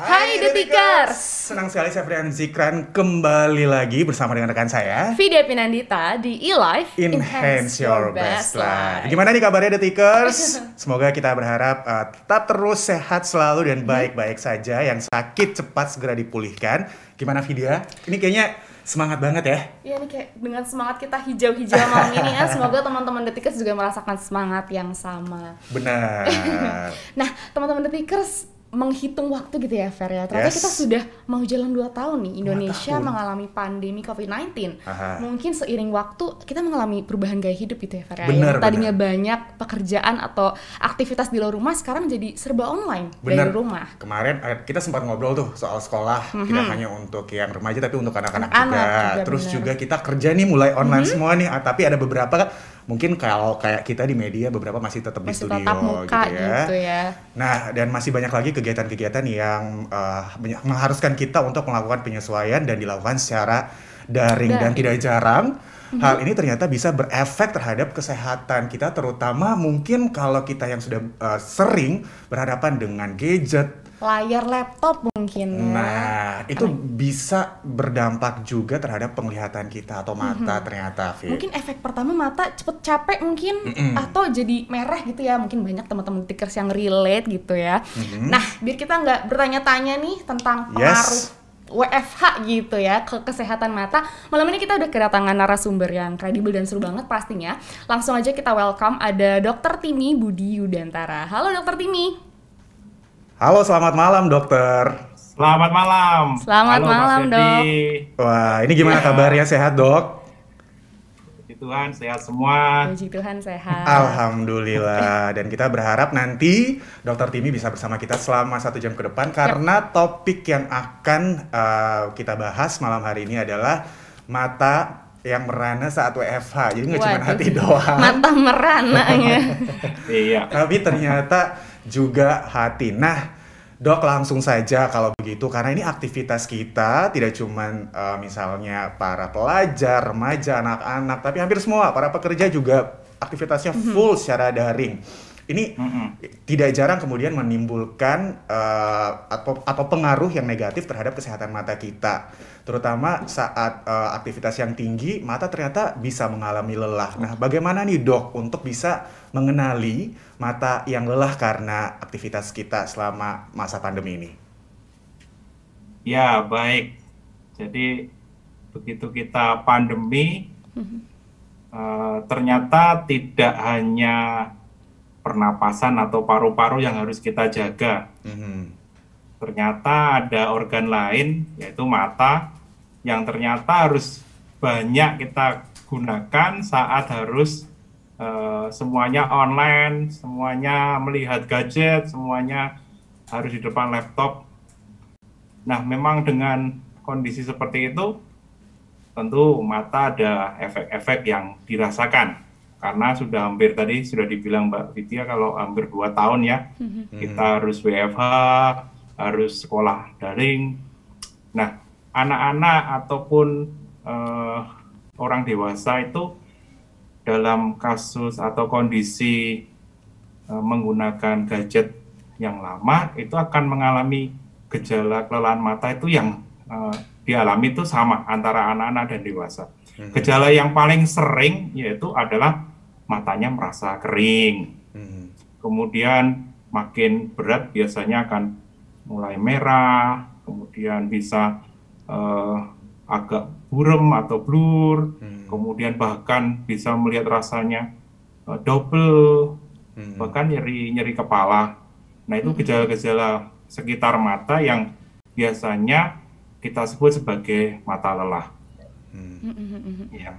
Hai Detikers, senang sekali saya Frian Zikran kembali lagi bersama dengan rekan saya Vidya Pinandita di eLife Enhance Your Best Life. Gimana nih kabarnya Detikers? Semoga kita berharap tetap terus sehat selalu dan baik-baik saja. Yang sakit cepat segera dipulihkan. Gimana Vidya? Ini kayaknya semangat banget ya? Iya nih kayak dengan semangat kita hijau-hijau malam ini ya. Semoga teman-teman Detikers juga merasakan semangat yang sama. Benar. Nah teman-teman Detikers, menghitung waktu gitu ya Fer ya. Ternyata kita sudah mau jalan 2 tahun nih Indonesia mengalami pandemi COVID-19. Mungkin seiring waktu kita mengalami perubahan gaya hidup gitu ya Fer ya. Yang tadinya banyak pekerjaan atau aktivitas di luar rumah sekarang jadi serba online dari rumah. Kemarin kita sempat ngobrol tuh soal sekolah, tidak hanya untuk yang remaja tapi untuk anak-anak juga. Terus juga kita kerja nih mulai online semua nih, tapi ada beberapa mungkin kalau kayak kita di media beberapa masih tetap di studio tetap muka gitu ya. Nah, dan masih banyak lagi kegiatan-kegiatan yang mengharuskan kita untuk melakukan penyesuaian dan dilakukan secara daring. Dan tidak jarang hal ini ternyata bisa berefek terhadap kesehatan kita, terutama mungkin kalau kita yang sudah sering berhadapan dengan gadget, layar laptop mungkin. Nah, itu bisa berdampak juga terhadap penglihatan kita atau mata ternyata, Fit. Mungkin efek pertama mata cepet capek mungkin, atau jadi merah gitu ya. Mungkin banyak teman-teman Detikers yang relate gitu ya. Nah, biar kita nggak bertanya-tanya nih tentang pengaruh WFH gitu ya ke kesehatan mata. Malam ini kita udah kedatangan narasumber yang kredibel dan seru banget pastinya. Langsung aja kita welcome, ada Dr. Timi Budi Yudantara. Halo Dr. Timi. Halo, selamat malam dokter. Selamat malam. Selamat malam dok. Wah, ini gimana kabarnya, sehat dok? Puji Tuhan, sehat semua. Puji Tuhan, sehat. Alhamdulillah. Dan kita berharap nanti Dokter Timi bisa bersama kita selama 1 jam ke depan. Karena topik yang akan kita bahas malam hari ini adalah mata yang merana saat WFH. Jadi nggak cuma hati doang. Mata merana ya. Iya. Tapi ternyata juga hati. Nah, dok, langsung saja kalau begitu, karena ini aktivitas kita tidak cuma misalnya para pelajar, remaja, anak-anak, tapi hampir semua para pekerja juga aktivitasnya full secara daring. Ini tidak jarang kemudian menimbulkan atau pengaruh yang negatif terhadap kesehatan mata kita. Terutama saat aktivitas yang tinggi, mata ternyata bisa mengalami lelah. Nah, bagaimana nih dok untuk bisa mengenali mata yang lelah karena aktivitas kita selama masa pandemi ini? Ya, baik. Jadi begitu kita pandemi, ternyata tidak hanya pernapasan atau paru-paru yang harus kita jaga. Ternyata ada organ lain, yaitu mata, yang ternyata harus banyak kita gunakan saat harus semuanya online, semuanya melihat gadget, semuanya harus di depan laptop. Nah, memang dengan kondisi seperti itu, tentu mata ada efek-efek yang dirasakan. Karena sudah hampir tadi sudah dibilang Mbak Vidya kalau hampir 2 tahun ya, kita harus WFH, harus sekolah daring. Nah, anak-anak ataupun orang dewasa itu dalam kasus atau kondisi menggunakan gadget yang lama itu akan mengalami gejala kelelahan mata itu yang dialami itu sama antara anak-anak dan dewasa. Gejala yang paling sering yaitu adalah matanya merasa kering. Kemudian makin berat biasanya akan mulai merah, kemudian bisa agak buram atau blur, kemudian bahkan bisa melihat rasanya double, bahkan nyeri kepala. Nah, itu gejala-gejala sekitar mata yang biasanya kita sebut sebagai mata lelah. Ya.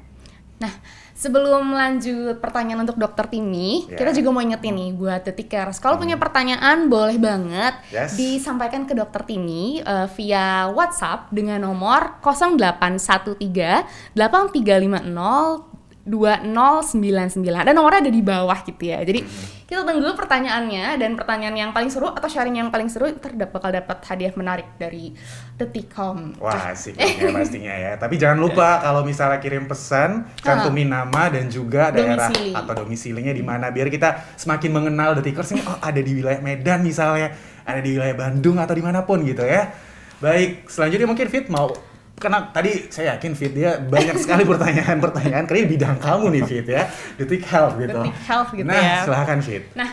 Nah, sebelum lanjut pertanyaan untuk Dokter Timi, kita juga mau ingetin nih buat Detikers, kalau punya pertanyaan boleh banget disampaikan ke Dokter Timi via WhatsApp dengan nomor 0813 8350 2099. Ada nomornya ada di bawah gitu ya. Jadi kita tunggu pertanyaannya, dan pertanyaan yang paling seru atau sharing yang paling seru bakal dapat hadiah menarik dari Detikcom. Wah, asik ya pastinya ya. Tapi jangan lupa kalau misalnya kirim pesan, cantumin nama dan juga daerah atau domisilinya di mana, biar kita semakin mengenal Detikers ini. Oh, ada di wilayah Medan misalnya, ada di wilayah Bandung atau dimanapun gitu ya. Baik, selanjutnya mungkin Fit mau, karena tadi saya yakin Fit dia banyak sekali pertanyaan-pertanyaan karena bidang kamu nih Fit ya, Detik Health gitu. Detik Health gitu nah, ya. Nah, silakan Fit. Nah,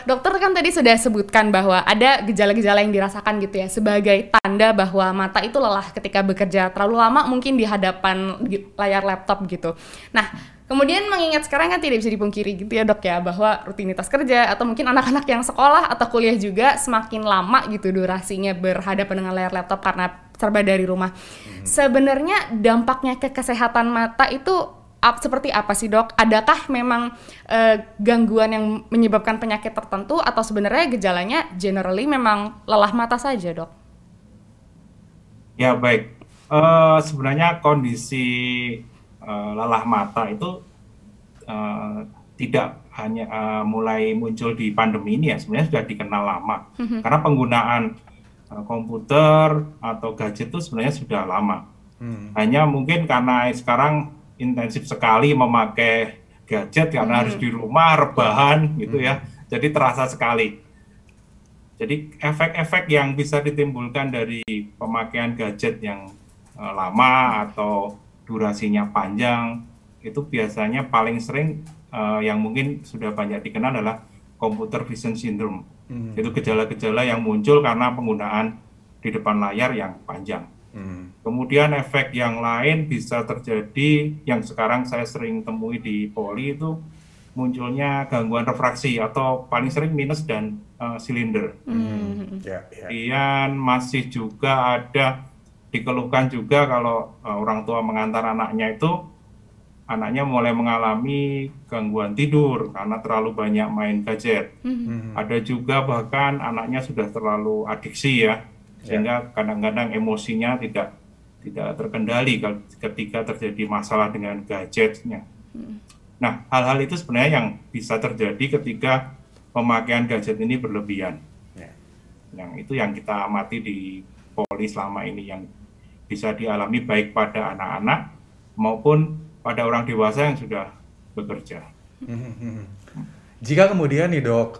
dokter kan tadi sudah sebutkan bahwa ada gejala-gejala yang dirasakan gitu ya sebagai tanda bahwa mata itu lelah ketika bekerja terlalu lama mungkin di hadapan layar laptop gitu. Nah, kemudian mengingat sekarang kan tidak bisa dipungkiri gitu ya dok ya, bahwa rutinitas kerja atau mungkin anak-anak yang sekolah atau kuliah juga semakin lama gitu durasinya berhadapan dengan layar laptop karena serba dari rumah. Sebenarnya dampaknya ke kesehatan mata itu seperti apa sih dok? Adakah memang gangguan yang menyebabkan penyakit tertentu atau sebenarnya gejalanya generally memang lelah mata saja dok? Ya baik, sebenarnya kondisi lelah mata itu tidak hanya mulai muncul di pandemi ini ya, sebenarnya sudah dikenal lama. Karena penggunaan komputer atau gadget itu sebenarnya sudah lama. Hanya mungkin karena sekarang intensif sekali memakai gadget karena harus di rumah, rebahan gitu ya, jadi terasa sekali. Jadi efek-efek yang bisa ditimbulkan dari pemakaian gadget yang lama atau durasinya panjang itu biasanya paling sering yang mungkin sudah banyak dikenal adalah computer vision syndrome. Itu gejala-gejala yang muncul karena penggunaan di depan layar yang panjang. Kemudian efek yang lain bisa terjadi yang sekarang saya sering temui di poli itu munculnya gangguan refraksi atau paling sering minus dan silinder. Kemudian masih juga ada dikeluhkan juga kalau orang tua mengantar anaknya itu, anaknya mulai mengalami gangguan tidur karena terlalu banyak main gadget. Ada juga bahkan anaknya sudah terlalu adiksi ya, sehingga kadang-kadang emosinya tidak terkendali ketika terjadi masalah dengan gadgetnya. Nah, hal-hal itu sebenarnya yang bisa terjadi ketika pemakaian gadget ini berlebihan. Yang itu yang kita amati di poli selama ini, yang bisa dialami baik pada anak-anak maupun pada orang dewasa yang sudah bekerja. Jika kemudian nih dok,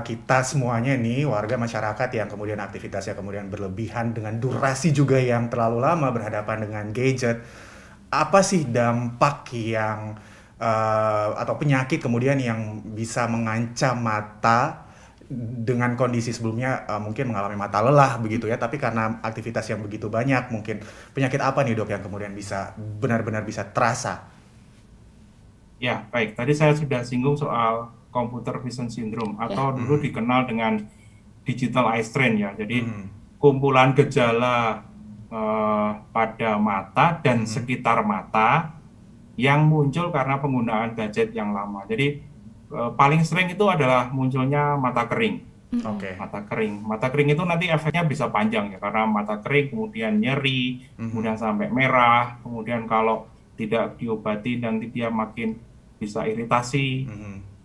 kita semuanya nih warga masyarakat yang kemudian aktivitasnya kemudian berlebihan dengan durasi juga yang terlalu lama berhadapan dengan gadget, apa sih dampak yang atau penyakit kemudian yang bisa mengancam mata dengan kondisi sebelumnya mungkin mengalami mata lelah begitu ya, tapi karena aktivitas yang begitu banyak, mungkin penyakit apa nih dok yang kemudian bisa benar-benar bisa terasa? Ya baik, tadi saya sudah singgung soal computer vision syndrome atau dulu dikenal dengan digital eye strain ya. Jadi kumpulan gejala pada mata dan sekitar mata yang muncul karena penggunaan gadget yang lama. Jadi paling sering itu adalah munculnya mata kering. Mata kering itu nanti efeknya bisa panjang ya, karena mata kering kemudian nyeri, kemudian sampai merah, kemudian kalau tidak diobati nanti dia makin bisa iritasi,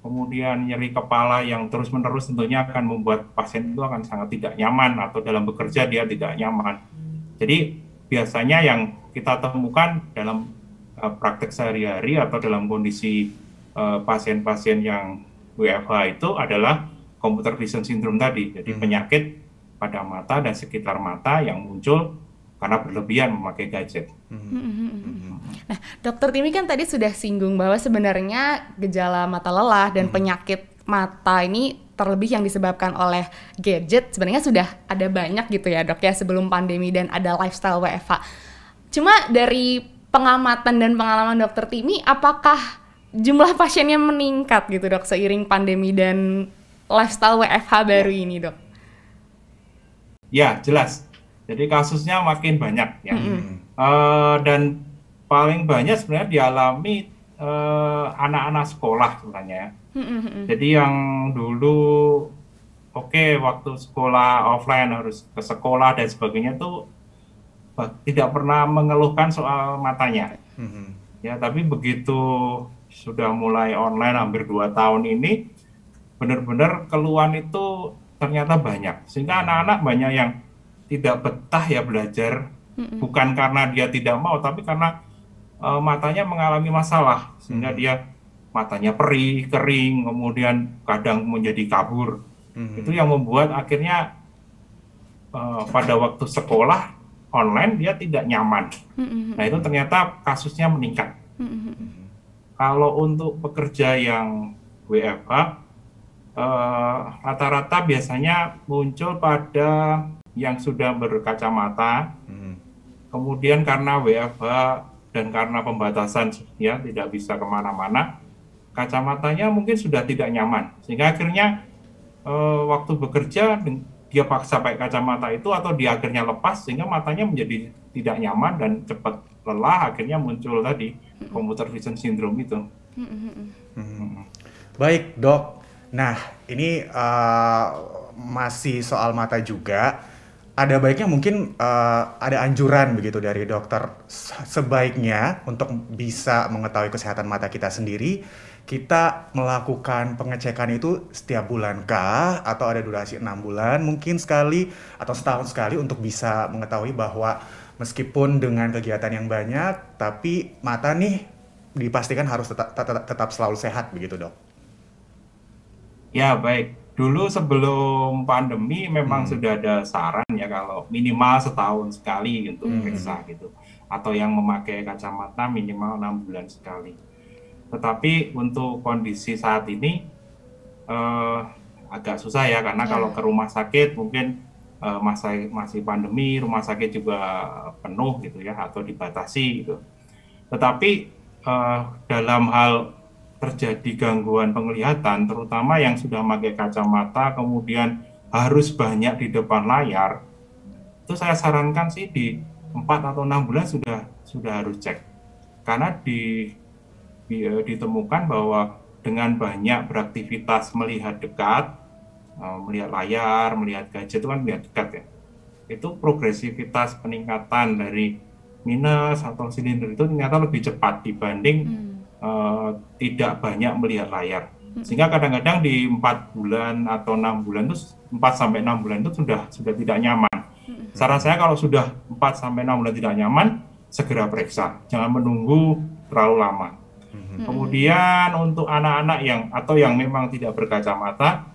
kemudian nyeri kepala yang terus-menerus tentunya akan membuat pasien itu akan sangat tidak nyaman atau dalam bekerja dia tidak nyaman. Jadi biasanya yang kita temukan dalam praktek sehari-hari atau dalam kondisi pasien-pasien yang WFH itu adalah computer vision syndrome tadi. Jadi penyakit pada mata dan sekitar mata yang muncul karena berlebihan memakai gadget. Nah, Dokter Timi kan tadi sudah singgung bahwa sebenarnya gejala mata lelah dan penyakit mata ini terlebih yang disebabkan oleh gadget sebenarnya sudah ada banyak gitu ya dok ya sebelum pandemi dan ada lifestyle WFH. Cuma dari pengamatan dan pengalaman Dokter Timi, apakah jumlah pasiennya meningkat gitu dok seiring pandemi dan lifestyle WFH baru ini, Dok? Ya, jelas. Jadi kasusnya makin banyak ya. Dan paling banyak sebenarnya dialami anak-anak sekolah sebenarnya ya. Jadi yang dulu waktu sekolah offline harus ke sekolah dan sebagainya tuh tidak pernah mengeluhkan soal matanya. Ya, tapi begitu sudah mulai online hampir 2 tahun ini, benar-benar keluhan itu ternyata banyak. Sehingga anak-anak banyak yang tidak betah ya belajar, bukan karena dia tidak mau, tapi karena matanya mengalami masalah. Sehingga dia matanya perih, kering, kemudian kadang menjadi kabur. Itu yang membuat akhirnya pada waktu sekolah online dia tidak nyaman. Nah, itu ternyata kasusnya meningkat. Kalau untuk pekerja yang WFH, rata-rata biasanya muncul pada yang sudah berkacamata, kemudian karena WFH dan karena pembatasan ya tidak bisa kemana-mana, kacamatanya mungkin sudah tidak nyaman, sehingga akhirnya waktu bekerja dia paksa pakai kacamata itu atau dia akhirnya lepas sehingga matanya menjadi tidak nyaman dan cepat lelah, akhirnya muncul tadi computer vision syndrome itu. Baik, Dok. Nah, ini masih soal mata juga. Ada baiknya mungkin ada anjuran begitu dari dokter, sebaiknya untuk bisa mengetahui kesehatan mata kita sendiri, kita melakukan pengecekan itu setiap bulan kah? Atau ada durasi 6 bulan mungkin sekali atau setahun sekali untuk bisa mengetahui bahwa meskipun dengan kegiatan yang banyak, tapi mata nih dipastikan harus tetap selalu sehat begitu, Dok? Ya, baik. Dulu sebelum pandemi memang sudah ada saran ya kalau minimal setahun sekali untuk periksa gitu. Atau yang memakai kacamata minimal 6 bulan sekali. Tetapi untuk kondisi saat ini agak susah ya, karena kalau ke rumah sakit mungkin masih pandemi, rumah sakit juga penuh gitu ya, atau dibatasi gitu. Tetapi dalam hal terjadi gangguan penglihatan, terutama yang sudah pakai kacamata, kemudian harus banyak di depan layar, itu saya sarankan sih di 4 atau 6 bulan sudah harus cek. Karena ditemukan bahwa dengan banyak beraktivitas melihat dekat, melihat layar, melihat gadget itu kan melihat dekat ya, itu progresivitas peningkatan dari minus atau silinder itu ternyata lebih cepat dibanding tidak banyak melihat layar. Sehingga kadang-kadang di 4 bulan atau 6 bulan itu 4-6 bulan itu sudah tidak nyaman. Saran saya kalau sudah 4-6 bulan tidak nyaman, segera periksa, jangan menunggu terlalu lama. Kemudian untuk anak-anak yang memang tidak berkacamata,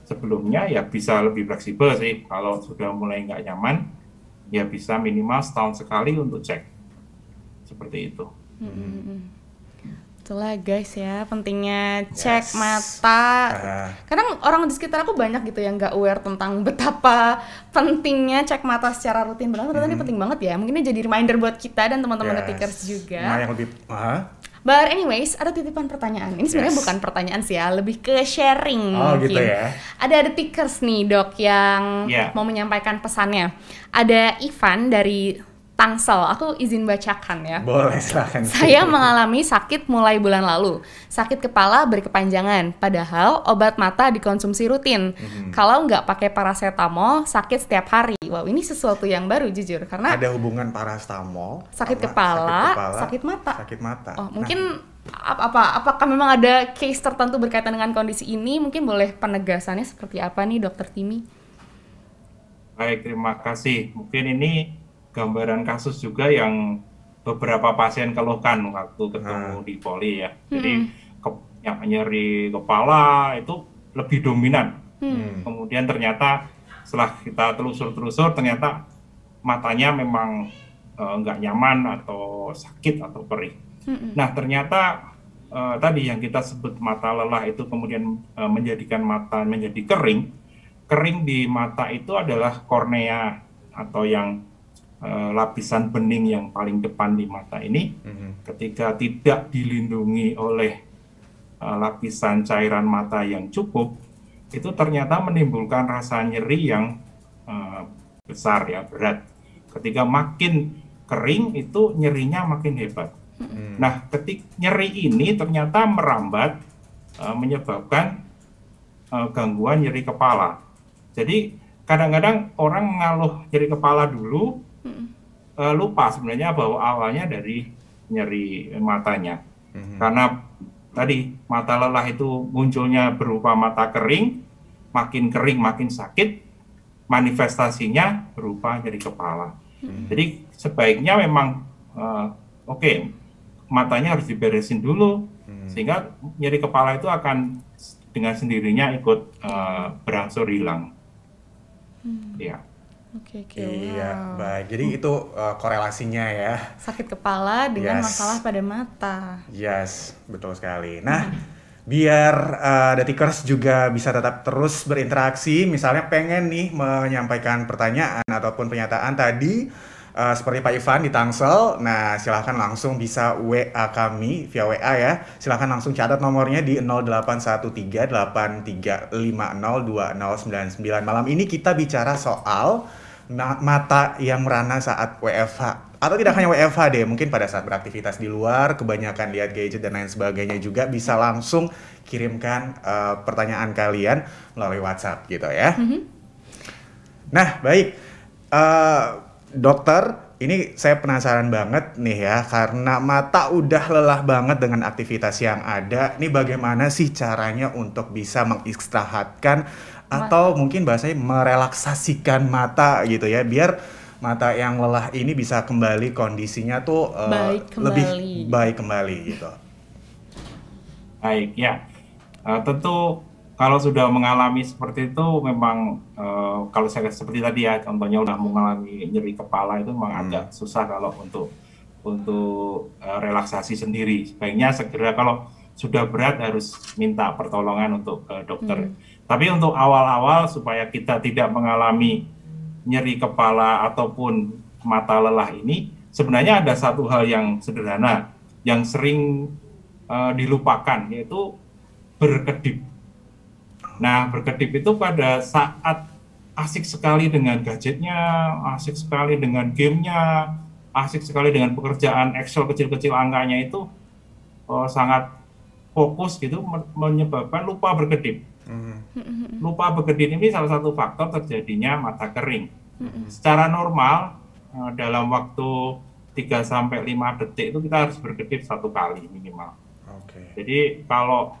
sebelumnya ya bisa lebih fleksibel sih. Kalau sudah mulai nggak nyaman, ya bisa minimal setahun sekali untuk cek. Seperti itu. Itulah guys ya, pentingnya cek mata. Kadang orang di sekitar aku banyak gitu yang nggak aware tentang betapa pentingnya cek mata secara rutin. Benar, ini penting banget ya. Mungkin ini jadi reminder buat kita dan teman-teman Etikers juga. Nah, yang lebih But anyways, ada titipan pertanyaan. Ini sebenarnya bukan pertanyaan sih ya, lebih ke sharing mungkin. Gitu ya. Ada Etikers nih, Dok, yang mau menyampaikan pesannya. Ada Ivan dari Tangsel, aku izin bacakan ya. Boleh, silakan. Saya mengalami sakit mulai bulan lalu. Sakit kepala berkepanjangan, padahal obat mata dikonsumsi rutin. Kalau nggak pakai paracetamol, sakit setiap hari. Wow, ini sesuatu yang baru jujur, karena ada hubungan paracetamol, sakit kepala, sakit mata. Oh, mungkin apakah memang ada case tertentu berkaitan dengan kondisi ini? Mungkin boleh penegasannya seperti apa nih, Dokter Timi? Baik, terima kasih. Mungkin ini gambaran kasus juga yang beberapa pasien keluhkan waktu ketemu di poli ya. Jadi nyeri kepala itu lebih dominan. Kemudian ternyata setelah kita telusur ternyata matanya memang nggak nyaman atau sakit atau perih. Nah ternyata tadi yang kita sebut mata lelah itu kemudian menjadikan mata menjadi kering. Kering di mata itu adalah kornea atau yang lapisan bening yang paling depan di mata ini, ketika tidak dilindungi oleh lapisan cairan mata yang cukup, itu ternyata menimbulkan rasa nyeri yang besar ya, berat. Ketika makin kering itu nyerinya makin hebat. Nah, nyeri ini ternyata merambat menyebabkan gangguan nyeri kepala. Jadi kadang-kadang orang mengeluh nyeri kepala dulu, lupa sebenarnya bahwa awalnya dari nyeri matanya. Karena tadi mata lelah itu munculnya berupa mata kering makin sakit, manifestasinya berupa nyeri kepala. Jadi sebaiknya memang matanya harus diberesin dulu, sehingga nyeri kepala itu akan dengan sendirinya ikut berangsur hilang. Ya. Oke, Iya, wow. baik. Jadi itu korelasinya ya. Sakit kepala dengan Yes. masalah pada mata. Yes, betul sekali. Nah, biar Detikers juga bisa tetap terus berinteraksi, misalnya pengen nih menyampaikan pertanyaan ataupun pernyataan tadi, seperti Pak Ivan di Tangsel, nah silahkan langsung bisa WA kami via WA ya. Silahkan langsung catat nomornya di 081383502099. Malam ini kita bicara soal mata yang merana saat WFH. Atau tidak hanya WFH deh, mungkin pada saat beraktivitas di luar, kebanyakan lihat gadget dan lain sebagainya juga bisa langsung kirimkan pertanyaan kalian melalui WhatsApp gitu ya. Nah, baik. Dokter, ini saya penasaran banget nih ya, karena mata udah lelah banget dengan aktivitas yang ada. Ini bagaimana sih caranya untuk bisa mengistirahatkan atau mungkin bahasanya merelaksasikan mata gitu ya, biar mata yang lelah ini bisa kembali kondisinya tuh lebih baik kembali gitu. Baik ya, tentu kalau sudah mengalami seperti itu memang kalau saya seperti tadi ya, contohnya udah mengalami nyeri kepala itu memang agak susah kalau untuk relaksasi sendiri. Sebaiknya segera kalau sudah berat harus minta pertolongan untuk dokter. Tapi untuk awal-awal supaya kita tidak mengalami nyeri kepala ataupun mata lelah ini, sebenarnya ada satu hal yang sederhana yang sering dilupakan, yaitu berkedip. Nah, berkedip itu pada saat asik sekali dengan gadgetnya, asik sekali dengan gamenya, asik sekali dengan pekerjaan Excel kecil-kecil angkanya itu sangat fokus gitu, menyebabkan lupa berkedip. Lupa berkedip ini salah satu faktor terjadinya mata kering. Secara normal, dalam waktu 3-5 detik itu kita harus berkedip 1 kali minimal. Jadi kalau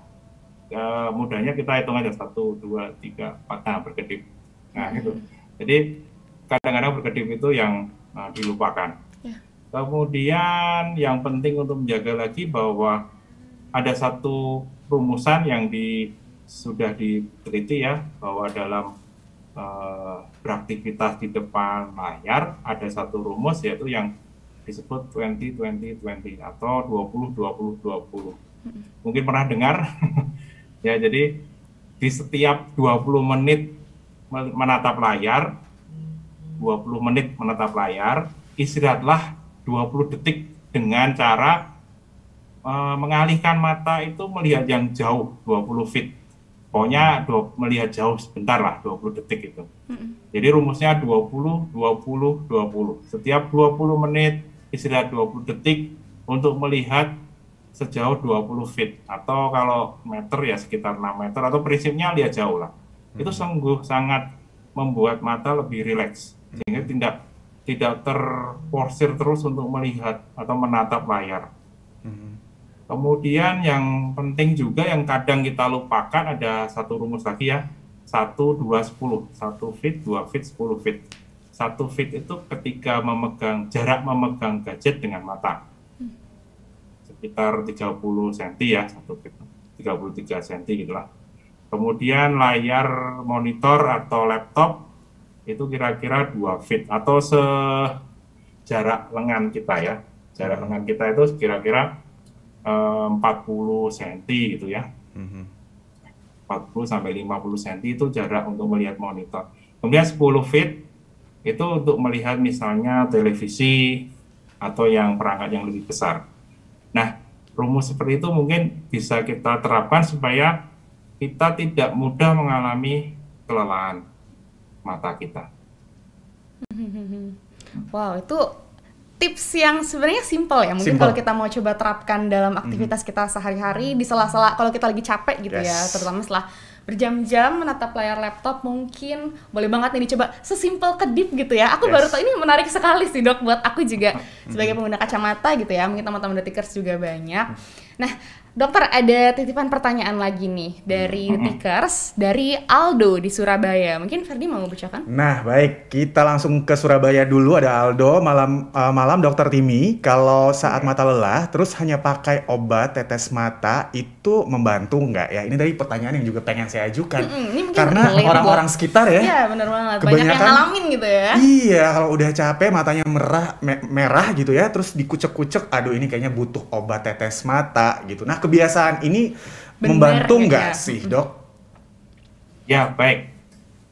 mudahnya kita hitung aja 1, 2, 3, 4, nah berkedip. Nah gitu. Jadi kadang-kadang berkedip itu yang dilupakan. Kemudian yang penting untuk menjaga lagi bahwa ada satu rumusan yang sudah diteliti ya, bahwa dalam beraktivitas di depan layar ada satu rumus, yaitu yang disebut 20-20-20 atau 20-20-20. Mungkin pernah dengar. Ya, jadi di setiap 20 menit menatap layar, 20 menit menatap layar, istirahatlah 20 detik dengan cara mengalihkan mata itu melihat yang jauh 20 feet. Pokoknya melihat jauh sebentar lah, 20 detik itu. Jadi rumusnya 20-20-20. Setiap 20 menit istirahat 20 detik untuk melihat sejauh 20 feet, atau kalau meter ya sekitar 6 meter, atau prinsipnya lihat jauh lah. Itu sungguh sangat membuat mata lebih rileks, sehingga tidak terforsir terus untuk melihat atau menatap layar. Kemudian yang penting juga yang kadang kita lupakan, ada satu rumus lagi ya, 1-2-10, 1 feet, 2 feet, 10 feet. 1 feet itu ketika jarak memegang gadget dengan mata. Sekitar 30 cm ya, 1 feet, 33 cm gitulah. Kemudian layar monitor atau laptop itu kira-kira 2 feet atau sejarak lengan kita ya. Jarak lengan kita itu kira-kira 40 cm gitu ya. 40 sampai 50 cm itu jarak untuk melihat monitor. Kemudian 10 feet itu untuk melihat misalnya televisi atau yang perangkat yang lebih besar. Nah, rumus seperti itu mungkin bisa kita terapkan supaya kita tidak mudah mengalami kelelahan mata kita. Wow, itu tips yang sebenarnya simple ya. Mungkin kalau kita mau coba terapkan dalam aktivitas kita sehari-hari di sela-sela kalau kita lagi capek gitu ya, terutama setelah berjam-jam menatap layar laptop, mungkin boleh banget nih dicoba sesimpel kedip gitu ya. Aku baru tahu, ini menarik sekali sih Dok, buat aku juga sebagai pengguna kacamata gitu ya. Mungkin teman-teman Detikers juga banyak. Nah, Dokter, ada titipan pertanyaan lagi nih dari Detikers, dari Aldo di Surabaya. Mungkin Ferdi mau bacakan? Nah, baik. Kita langsung ke Surabaya dulu. Ada Aldo. Malam Dokter Timi. Kalau saat mata lelah, terus hanya pakai obat tetes mata, itu membantu nggak ya? Ini dari pertanyaan yang juga pengen saya ajukan. Karena orang-orang sekitar ya. Iya, benar banget. Banyak yang ngalamin gitu ya. Iya, kalau udah capek, matanya merah gitu ya, terus dikucek-kucek, aduh ini kayaknya butuh obat tetes mata gitu. Nah, kebiasaan ini membantu nggak sih, Dok? Ya, baik.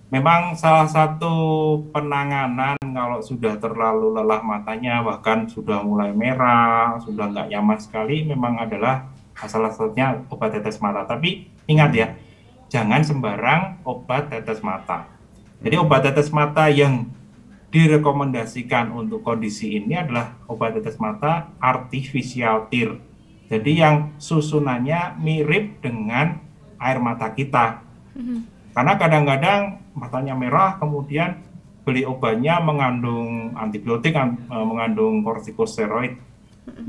Memang salah satu penanganan kalau sudah terlalu lelah matanya, bahkan sudah mulai merah, sudah nggak nyaman sekali, memang adalah salah satunya obat tetes mata. Tapi ingat ya, jangan sembarang obat tetes mata. Jadi obat tetes mata yang direkomendasikan untuk kondisi ini adalah obat tetes mata artificial tear. Jadi yang susunannya mirip dengan air mata kita. Karena kadang-kadang matanya merah, kemudian beli obatnya mengandung antibiotik, mengandung kortikosteroid.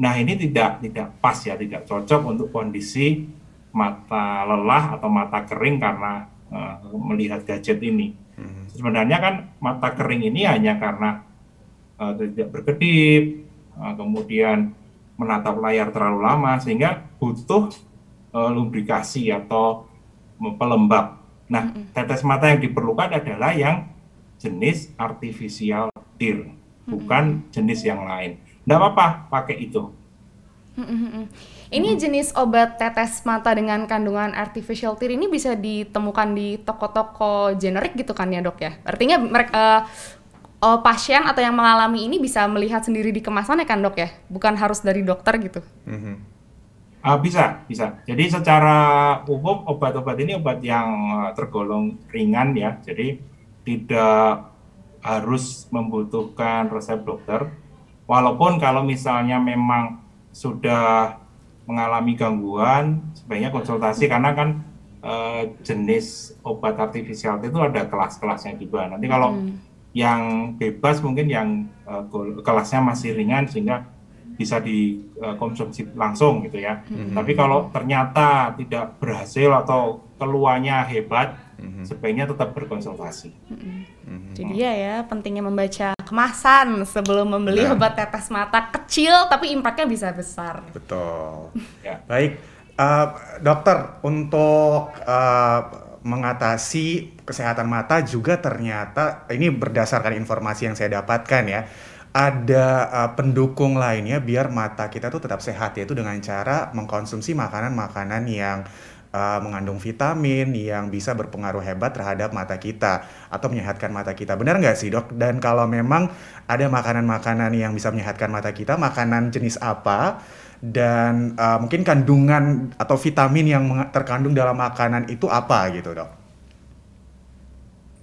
Nah, ini tidak pas ya, tidak cocok untuk kondisi mata lelah atau mata kering karena melihat gadget ini. Sebenarnya kan mata kering ini hanya karena tidak berkedip, kemudian menatap layar terlalu lama, sehingga butuh lubrikasi atau pelembab. Nah, tetes mata yang diperlukan adalah yang jenis artificial tear, bukan jenis yang lain. Nggak apa-apa pakai itu. Ini jenis obat tetes mata dengan kandungan artificial tear ini bisa ditemukan di toko-toko generik gitu kan ya, Dok ya? Artinya mereka pasien atau yang mengalami ini bisa melihat sendiri di kemasannya kan, Dok ya? Bukan harus dari dokter gitu. Bisa. Jadi secara umum obat-obat ini obat yang tergolong ringan ya. Jadi tidak harus membutuhkan resep dokter. Walaupun kalau misalnya memang sudah mengalami gangguan, sebaiknya konsultasi karena kan jenis obat artificial itu ada kelas-kelasnya juga. Nanti kalau yang bebas mungkin yang kelasnya masih ringan sehingga bisa dikonsumsi langsung gitu ya. Tapi kalau ternyata tidak berhasil atau keluarnya hebat, sebaiknya tetap berkonsultasi. Jadi ya pentingnya membaca kemasan sebelum membeli obat tetes mata kecil tapi impactnya bisa besar. Betul. Ya. Baik, dokter, untuk mengatasi kesehatan mata juga ternyata ini berdasarkan informasi yang saya dapatkan ya, ada pendukung lainnya biar mata kita tuh tetap sehat, yaitu dengan cara mengkonsumsi makanan-makanan yang mengandung vitamin yang bisa berpengaruh hebat terhadap mata kita atau menyehatkan mata kita. Benar nggak sih, Dok? Dan kalau memang ada makanan-makanan yang bisa menyehatkan mata kita, makanan jenis apa? Dan mungkin kandungan atau vitamin yang terkandung dalam makanan itu apa gitu, Dok?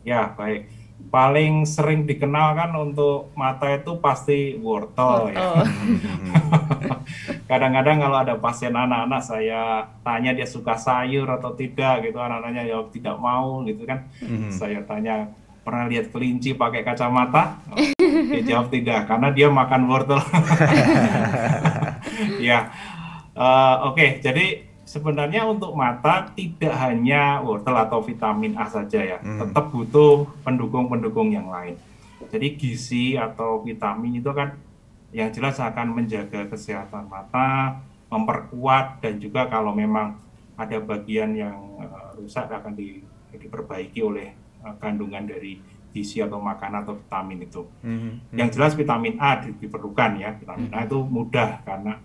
Ya, baik. Paling sering dikenal kan untuk mata itu pasti wortel ya. Kadang-kadang kalau ada pasien anak-anak saya tanya dia suka sayur atau tidak gitu, anak-anaknya jawab tidak mau gitu kan. Saya tanya pernah lihat kelinci pakai kacamata? Dia jawab tidak karena dia makan wortel. Ya, oke. Jadi sebenarnya untuk mata tidak hanya wortel atau vitamin A saja ya, tetap butuh pendukung-pendukung yang lain. Jadi gizi atau vitamin itu kan yang jelas akan menjaga kesehatan mata, memperkuat, dan juga kalau memang ada bagian yang rusak akan diperbaiki oleh kandungan dari gizi atau makanan atau vitamin itu. Yang jelas vitamin A diperlukan ya, vitamin A itu mudah karena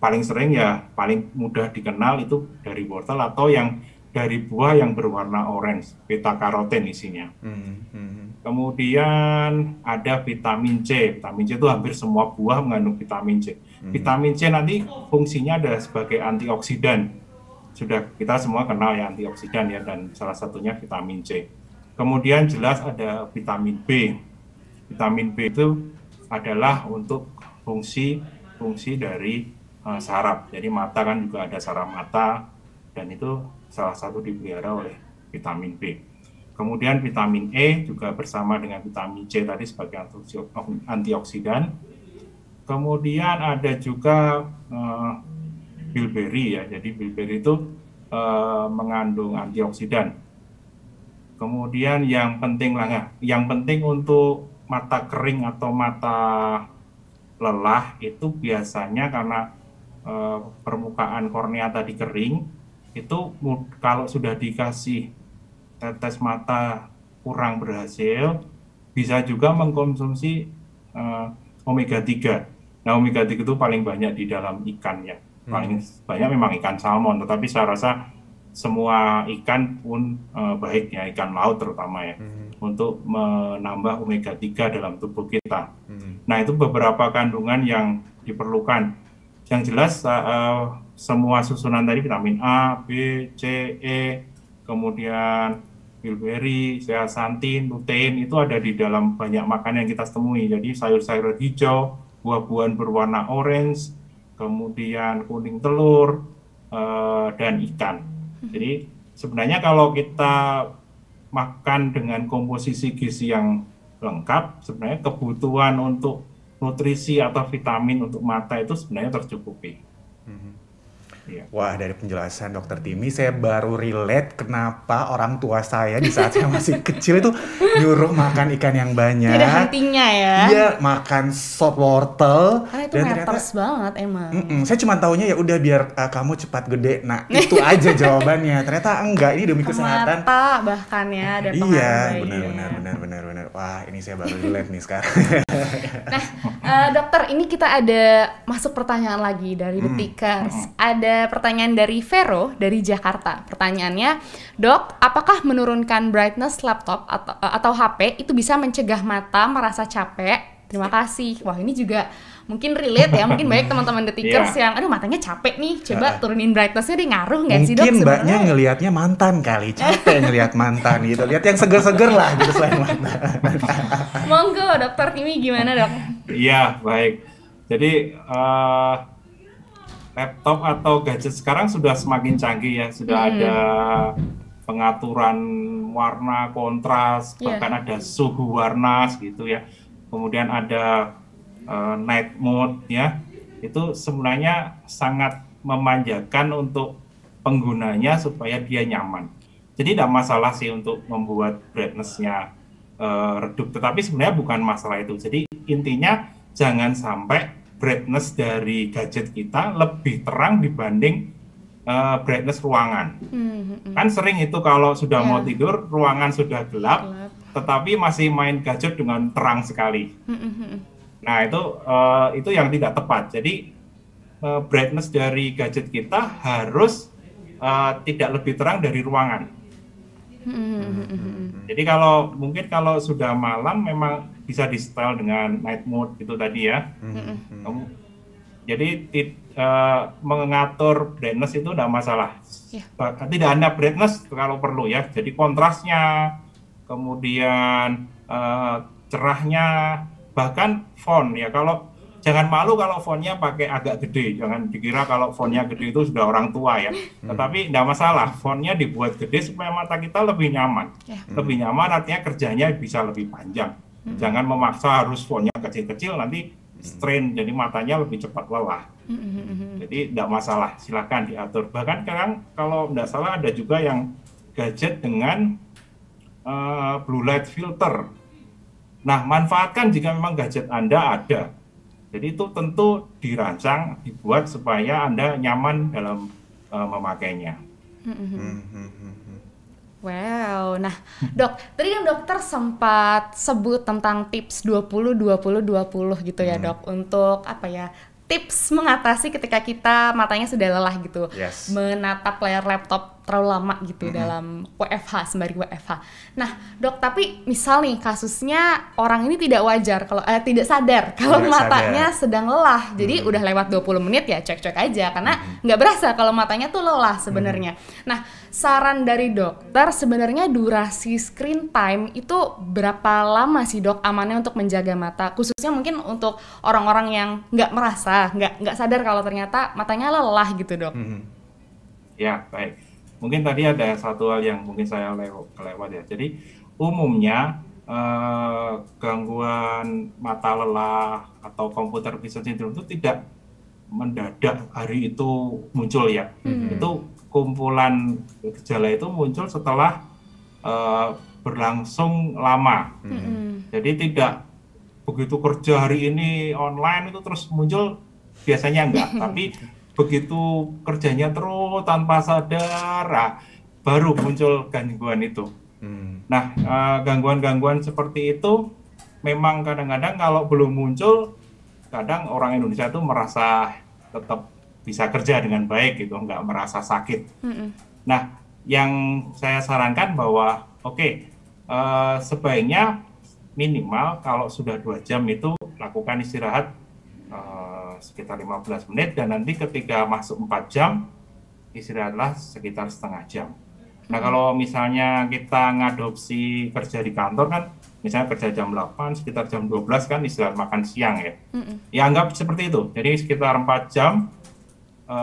paling sering ya paling mudah dikenal itu dari wortel atau yang dari buah yang berwarna orange, beta karoten isinya. Kemudian ada vitamin C. Vitamin C itu hampir semua buah mengandung vitamin C. Vitamin C nanti fungsinya adalah sebagai antioksidan. sudah kita semua kenal ya antioksidan ya, dan salah satunya vitamin C. Kemudian jelas ada vitamin B. Vitamin B itu adalah untuk fungsi dari saraf. Jadi mata kan juga ada saraf mata, dan itu salah satu dipelihara oleh vitamin B. Kemudian vitamin E juga bersama dengan vitamin C tadi sebagai antioksidan. Kemudian ada juga bilberry ya. Jadi bilberry itu mengandung antioksidan. Kemudian yang penting untuk mata kering atau mata lelah itu biasanya karena permukaan kornea tadi kering, itu kalau sudah dikasih tetes mata kurang berhasil, bisa juga mengkonsumsi omega 3. Nah, omega 3 itu paling banyak di dalam ikan ya. Paling banyak memang ikan salmon, tetapi saya rasa semua ikan pun baik ya, ikan laut terutama ya, untuk menambah omega 3 dalam tubuh kita. Nah, itu beberapa kandungan yang diperlukan. Yang jelas semua susunan tadi, vitamin A, B, C, E, kemudian bilberry, zeaxanthin, lutein, itu ada di dalam banyak makanan yang kita temui. Jadi sayur-sayur hijau, buah-buahan berwarna orange, kemudian kuning telur, dan ikan. Jadi sebenarnya kalau kita makan dengan komposisi gizi yang lengkap, sebenarnya kebutuhan untuk nutrisi atau vitamin untuk mata itu sebenarnya tercukupi. Ya. Wah, dari penjelasan Dokter Timi, saya baru relate kenapa orang tua saya di saat saya masih kecil itu nyuruh makan ikan yang banyak. Tidak hentinya ya. Iya, makan sop wortel. Karena itu matters banget emang. Saya cuma taunya ya udah biar kamu cepat gede. Nah, itu aja jawabannya. Ternyata enggak, ini demi kesehatan. Mata bahkan ya ada pengaruh. Iya, benar. Wah, ini saya baru relate nih sekarang. Nah, dokter, ini kita ada masuk pertanyaan lagi dari The Tickers. Ada pertanyaan dari Vero dari Jakarta. Pertanyaannya, Dok, apakah menurunkan brightness laptop atau HP itu bisa mencegah mata merasa capek? Terima kasih. Wah, ini juga mungkin relate ya. Mungkin banyak teman-teman The Tickers yang, aduh matanya capek nih. Coba turunin brightness-nya, dia ngaruh nggak sih, Dok? Mungkin mbaknya ngelihatnya mantan kali. Capek ngelihat mantan gitu. Lihat yang seger-seger lah gitu selain mantan. Monggo, Dokter Timi gimana, Dok? Iya, baik. Jadi laptop atau gadget sekarang sudah semakin canggih ya, sudah ada pengaturan warna, kontras, bahkan ada suhu warna gitu ya. Kemudian ada night mode ya. Itu sebenarnya sangat memanjakan untuk penggunanya supaya dia nyaman. Jadi tidak masalah sih untuk membuat brightness-nya redup, tetapi sebenarnya bukan masalah itu. Jadi intinya jangan sampai brightness dari gadget kita lebih terang dibanding brightness ruangan. Kan sering itu kalau sudah mau tidur, ruangan sudah gelap, tetapi masih main gadget dengan terang sekali. Nah, itu yang tidak tepat. Jadi brightness dari gadget kita harus tidak lebih terang dari ruangan. Jadi mungkin kalau sudah malam memang bisa di setel dengan night mode gitu tadi ya. Jadi mengatur brightness itu tidak masalah. Tidak ada brightness kalau perlu ya. Jadi kontrasnya, kemudian cerahnya, bahkan font ya. Jangan malu kalau fontnya pakai agak gede. Jangan dikira kalau fontnya gede itu sudah orang tua ya. Tetapi tidak masalah. Fontnya dibuat gede supaya mata kita lebih nyaman. Lebih nyaman artinya kerjanya bisa lebih panjang. Jangan memaksa harus fontnya kecil-kecil, nanti strain, jadi matanya lebih cepat lelah. Jadi tidak masalah, silakan diatur. Bahkan sekarang kalau tidak salah ada juga yang gadget dengan blue light filter. Nah, manfaatkan jika memang gadget Anda ada. Jadi itu tentu dirancang, dibuat supaya Anda nyaman dalam memakainya. Wow, nah Dok, tadi kan dokter sempat sebut tentang tips 20-20-20 gitu ya Dok, untuk apa ya, tips mengatasi ketika kita matanya sudah lelah gitu, menatap layar laptop terlalu lama gitu dalam WFH, sembari WFH. Nah dok, tapi misal nih kasusnya orang ini tidak wajar kalau tidak sadar kalau matanya sedang lelah, jadi udah lewat 20 menit ya cek-cek aja karena nggak berasa kalau matanya tuh lelah sebenarnya. Nah saran dari dokter sebenarnya durasi screen time itu berapa lama sih dok amannya untuk menjaga mata, khususnya mungkin untuk orang-orang yang nggak merasa, nggak sadar kalau ternyata matanya lelah gitu dok. Ya baik. Mungkin tadi ada satu hal yang mungkin saya kelewat ya. Jadi umumnya gangguan mata lelah atau computer vision syndrome itu tidak mendadak hari itu muncul ya. Itu kumpulan gejala itu muncul setelah berlangsung lama. Jadi tidak begitu kerja hari ini online itu terus muncul, biasanya enggak. Tapi begitu kerjanya terus tanpa sadar, baru muncul gangguan itu. Nah, gangguan-gangguan seperti itu memang kadang-kadang kalau belum muncul, kadang orang Indonesia itu merasa tetap bisa kerja dengan baik gitu, nggak merasa sakit. Nah, yang saya sarankan bahwa sebaiknya minimal kalau sudah 2 jam itu lakukan istirahat sekitar 15 menit, dan nanti ketika masuk 4 jam istirahatlah sekitar setengah jam. Nah kalau misalnya kita ngadopsi kerja di kantor kan, misalnya kerja jam 8 sekitar jam 12 kan istirahat makan siang ya. Ya anggap seperti itu, jadi sekitar 4 jam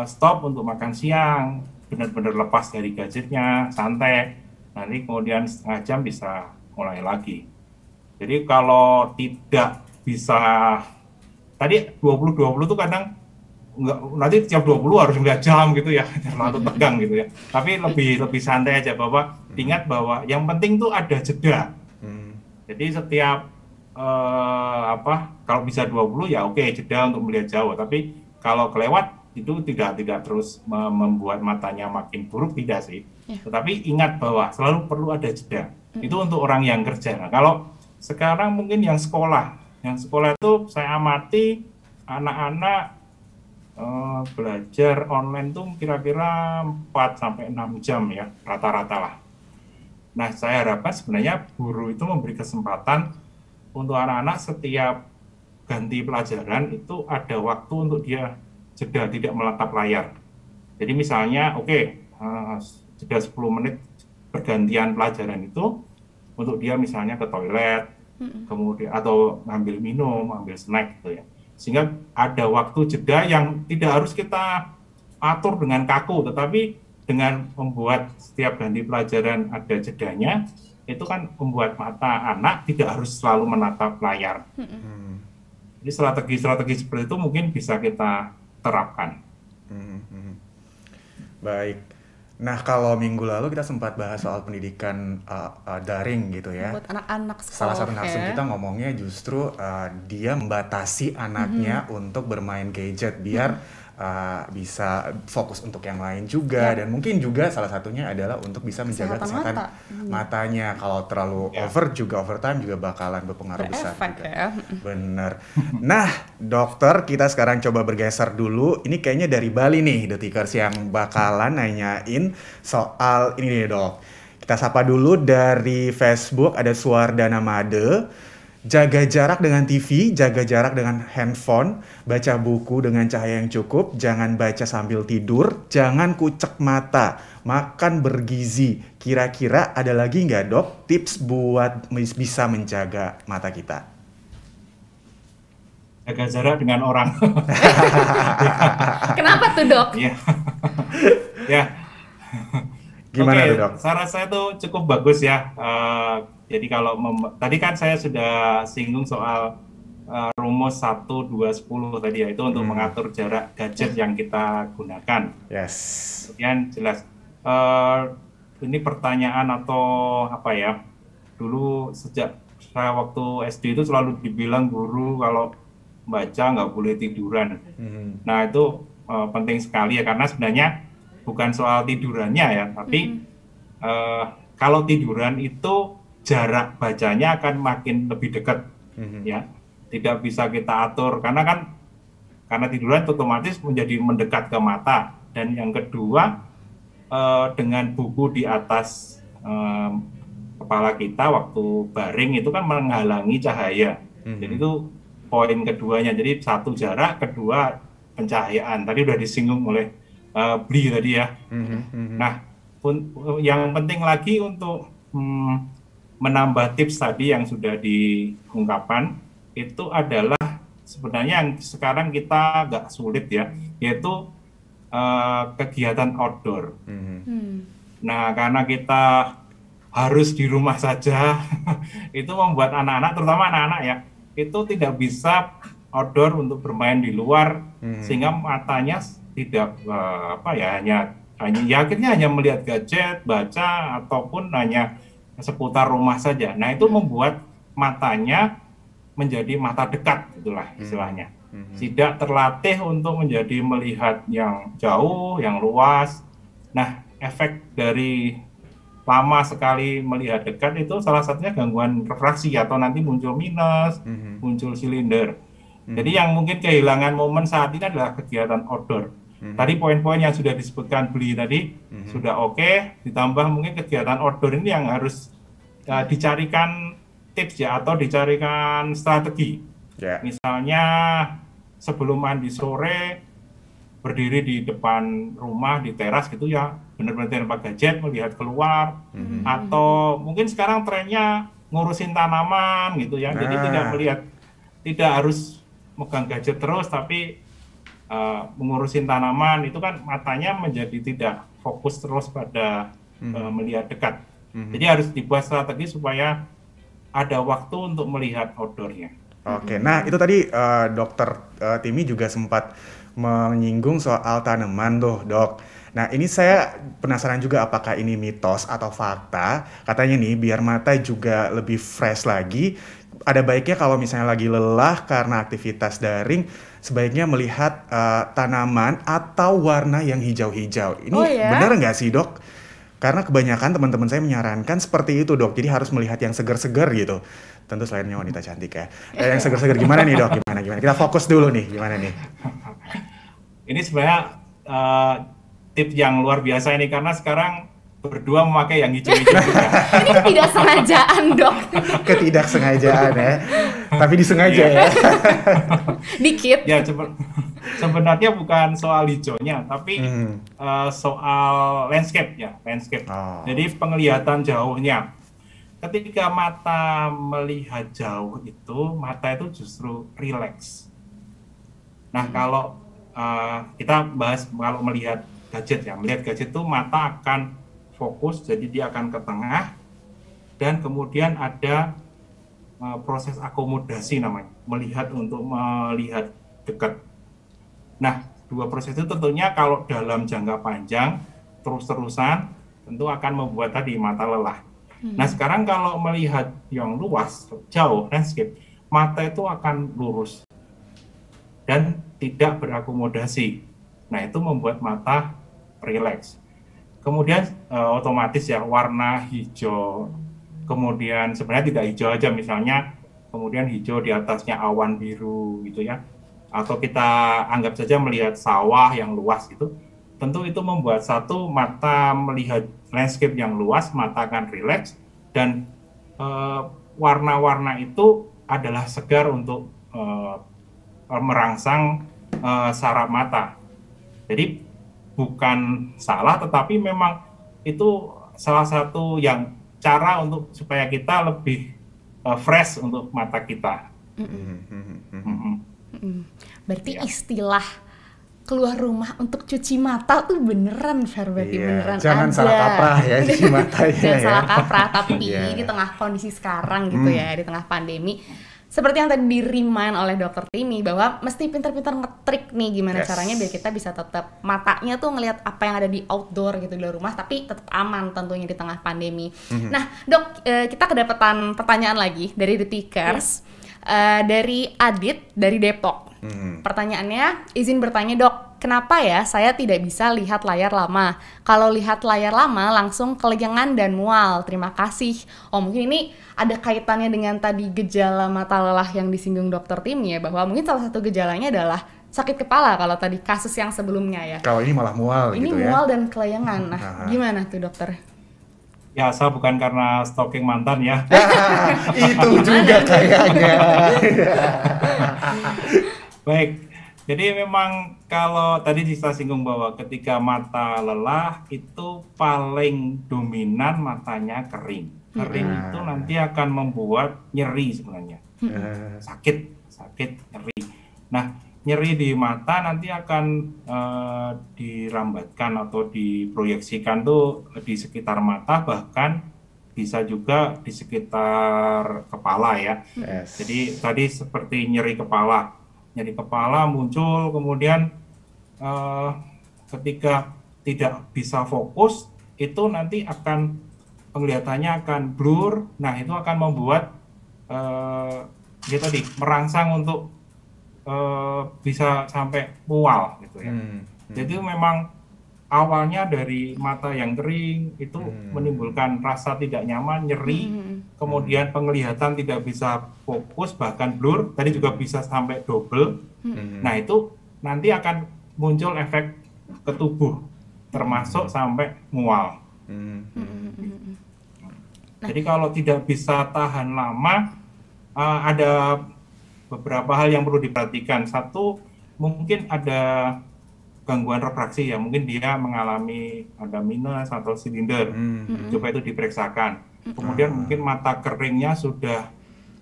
stop untuk makan siang, benar-benar lepas dari gadgetnya, santai, nanti kemudian setengah jam bisa mulai lagi. Jadi kalau tidak bisa tadi 20-20 tuh kadang nggak, nanti tiap 20 harus 2 jam gitu ya, terlalu tegang gitu ya. Tapi lebih santai aja, bahwa ingat bahwa yang penting tuh ada jeda. Jadi setiap kalau bisa 20 ya oke, jeda untuk melihat jauh. Tapi kalau kelewat itu tidak terus membuat matanya makin buruk, tidak sih. Tetapi ingat bahwa selalu perlu ada jeda. Itu untuk orang yang kerja. Nah, kalau sekarang mungkin yang sekolah itu saya amati anak-anak belajar online tuh kira-kira 4-6 jam ya rata-rata lah. Nah saya harapkan sebenarnya guru itu memberi kesempatan untuk anak-anak setiap ganti pelajaran itu ada waktu untuk dia jeda, tidak menatap layar. Jadi misalnya jeda 10 menit pergantian pelajaran itu untuk dia misalnya ke toilet, kemudian atau ngambil minum, ambil snack gitu ya. Sehingga ada waktu jeda yang tidak harus kita atur dengan kaku, tetapi dengan membuat setiap ganti pelajaran ada jedanya, itu kan membuat mata anak tidak harus selalu menatap layar. Jadi strategi-strategi seperti itu mungkin bisa kita terapkan. Baik. Nah, kalau minggu lalu kita sempat bahas soal pendidikan daring gitu ya. Buat anak-anak sekolah. Salah satu narsum kita ngomongnya justru dia membatasi anaknya untuk bermain gadget biar bisa fokus untuk yang lain juga, dan mungkin juga salah satunya adalah untuk bisa menjaga kesehatan matanya. Kalau terlalu overtime juga bakalan berpengaruh besar juga. Ya. Bener. Nah, dokter, kita sekarang coba bergeser dulu. Ini kayaknya dari Bali nih, Detikers, yang bakalan nanyain soal ini nih dok. Kita sapa dulu dari Facebook, ada Suardana Made. Jaga jarak dengan TV, jaga jarak dengan handphone, baca buku dengan cahaya yang cukup, jangan baca sambil tidur, jangan kucek mata, makan bergizi. Kira-kira ada lagi nggak dok tips buat bisa menjaga mata kita? Jaga jarak dengan orang. Kenapa tuh dok? Ya. Gimana tuh dok? Saran saya tuh cukup bagus ya. Jadi kalau tadi kan saya sudah singgung soal rumus 1, 2, 10 tadi ya, itu untuk mengatur jarak gadget yang kita gunakan. Yes. Kemudian jelas ini pertanyaan atau apa ya? Dulu sejak saya waktu SD itu selalu dibilang guru kalau baca nggak boleh tiduran. Nah itu penting sekali ya, karena sebenarnya bukan soal tidurannya ya, tapi kalau tiduran itu jarak bacanya akan makin lebih dekat, ya. Tidak bisa kita atur karena tiduran otomatis menjadi mendekat ke mata. Dan yang kedua, dengan buku di atas kepala kita waktu baring itu kan menghalangi cahaya. Jadi itu poin keduanya. Jadi satu jarak, kedua pencahayaan. Tadi udah disinggung oleh Bli tadi ya. Nah, yang penting lagi untuk menambah tips tadi yang sudah diungkapkan itu adalah sebenarnya yang sekarang kita agak sulit ya, yaitu kegiatan outdoor. Nah, karena kita harus di rumah saja, itu membuat anak-anak, terutama anak-anak ya, itu tidak bisa outdoor untuk bermain di luar, sehingga matanya tidak akhirnya hanya melihat gadget, baca, ataupun hanya seputar rumah saja. Nah, itu membuat matanya menjadi mata dekat, itulah istilahnya. Tidak terlatih untuk menjadi melihat yang jauh, yang luas. Nah, efek dari lama sekali melihat dekat itu salah satunya gangguan refraksi atau nanti muncul minus, muncul silinder. Jadi yang mungkin kehilangan momen saat ini adalah kegiatan outdoor. Tadi poin-poin yang sudah disebutkan Bli tadi sudah oke, ditambah mungkin kegiatan outdoor ini yang harus dicarikan tips ya, atau dicarikan strategi. Misalnya sebelum mandi sore berdiri di depan rumah di teras gitu ya, benar-benar tanpa gadget melihat keluar, atau mungkin sekarang trennya ngurusin tanaman gitu ya. Jadi tidak harus megang gadget terus, tapi mengurusin tanaman itu kan matanya menjadi tidak fokus terus pada melihat dekat. Jadi harus dibuat strategi supaya ada waktu untuk melihat outdoornya. Oke, nah itu tadi Dokter Timi juga sempat menyinggung soal tanaman tuh, Dok. Nah ini saya penasaran juga apakah ini mitos atau fakta. Katanya nih biar mata juga lebih fresh lagi, ada baiknya kalau misalnya lagi lelah karena aktivitas daring, sebaiknya melihat tanaman atau warna yang hijau-hijau. Ini benar nggak sih, Dok? Karena kebanyakan teman-teman saya menyarankan seperti itu, Dok. Jadi harus melihat yang segar-segar gitu. Tentu selainnya wanita cantik ya. Yang segar-segar gimana nih, Dok? Gimana? Kita fokus dulu nih, gimana nih? Ini sebenarnya tips yang luar biasa ini, karena sekarang berdua memakai yang hijau-hijau juga. Ini ketidaksengajaan, Dok. Ketidaksengajaan ya. Tapi disengaja ya. Dikit. Ya, sebenarnya bukan soal hijaunya, tapi soal landscape ya, landscape. Jadi penglihatan jauhnya. Ketika mata melihat jauh itu, mata itu justru rileks. Nah, kalau kita bahas kalau melihat gadget ya, melihat gadget itu mata akan fokus, jadi dia akan ke tengah, dan kemudian ada proses akomodasi namanya, melihat untuk melihat dekat. Nah, dua proses itu tentunya kalau dalam jangka panjang terus-terusan tentu akan membuat tadi mata lelah. Nah, sekarang kalau melihat yang luas, jauh, landscape, mata itu akan lurus dan tidak berakomodasi. Nah, itu membuat mata rileks. Kemudian otomatis ya warna hijau, kemudian sebenarnya tidak hijau aja, misalnya kemudian hijau di atasnya awan biru gitu ya, atau kita anggap saja melihat sawah yang luas gitu, tentu itu membuat satu mata melihat landscape yang luas, mata akan rileks, dan warna-warna itu adalah segar untuk merangsang saraf mata. Jadi bukan salah, tetapi memang itu salah satu yang cara untuk supaya kita lebih fresh untuk mata kita. Berarti istilah keluar rumah untuk cuci mata tuh beneran, berarti beneran jangan ada. Salah kaprah ya cuci matanya. Jangan salah kaprah, tapi di tengah kondisi sekarang gitu ya, di tengah pandemi, seperti yang tadi di-remind oleh Dokter Timi bahwa mesti pintar-pintar ngetrik nih gimana caranya biar kita bisa tetap matanya tuh ngelihat apa yang ada di outdoor gitu di luar rumah, tapi tetap aman tentunya di tengah pandemi. Nah, Dok, kita kedapatan pertanyaan lagi dari The Pickers, dari Adit dari Depok. Pertanyaannya, izin bertanya, Dok, kenapa ya saya tidak bisa lihat layar lama? Kalau lihat layar lama langsung kelengan dan mual. Terima kasih. Oh, mungkin ini ada kaitannya dengan tadi gejala mata lelah yang disinggung Dokter Timi ya, bahwa mungkin salah satu gejalanya adalah sakit kepala kalau tadi kasus yang sebelumnya ya. Kalau ini malah mual ini gitu ya. Ini mual dan kelayangan. Nah, gimana tuh dokter? Ya, asal bukan karena stalking mantan ya. Itu juga kayaknya. Baik, jadi memang kalau tadi kita singgung bahwa ketika mata lelah itu paling dominan matanya kering. Kering itu nanti akan membuat nyeri sebenarnya. Sakit, nyeri. Nah, nyeri di mata nanti akan dirambatkan atau diproyeksikan tuh di sekitar mata, bahkan bisa juga di sekitar kepala ya. Jadi tadi seperti nyeri kepala muncul, kemudian ketika tidak bisa fokus itu nanti akan penglihatannya akan blur. Nah, itu akan membuat tadi merangsang untuk bisa sampai mual gitu ya. Jadi memang awalnya dari mata yang kering itu menimbulkan rasa tidak nyaman, nyeri, kemudian penglihatan tidak bisa fokus, bahkan blur, tadi juga bisa sampai double. Nah, itu nanti akan muncul efek ke tubuh, termasuk sampai mual. Jadi kalau tidak bisa tahan lama, ada beberapa hal yang perlu diperhatikan. Satu, mungkin ada gangguan refraksi ya, mungkin dia mengalami ada minus atau silinder, coba itu diperiksakan. Kemudian mungkin mata keringnya sudah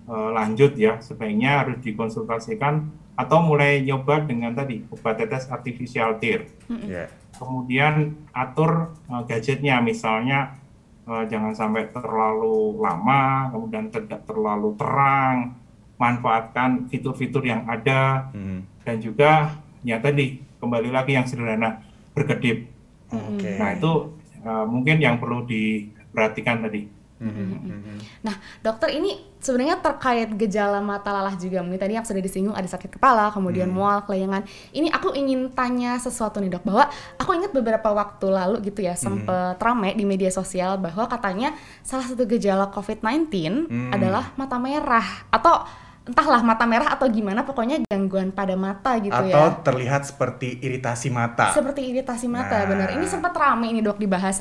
lanjut ya, sebaiknya harus dikonsultasikan atau mulai nyoba dengan tadi obat tetes artificial tear. Kemudian atur gadgetnya, misalnya jangan sampai terlalu lama, kemudian tidak terlalu terang, manfaatkan fitur-fitur yang ada, dan juga ya tadi kembali lagi yang sederhana, berkedip. Nah, itu mungkin yang perlu diperhatikan tadi. Nah, dokter, ini sebenarnya terkait gejala mata lelah juga. Mungkin tadi yang sudah disinggung ada sakit kepala, kemudian mual, kelayangan. Ini aku ingin tanya sesuatu nih dok, bahwa aku ingat beberapa waktu lalu gitu ya, sempat rame di media sosial bahwa katanya salah satu gejala COVID-19 adalah mata merah, atau entahlah mata merah atau gimana, pokoknya gangguan pada mata gitu atau ya. Atau terlihat seperti iritasi mata. Seperti iritasi mata, benar. Ini sempat rame ini dok dibahas.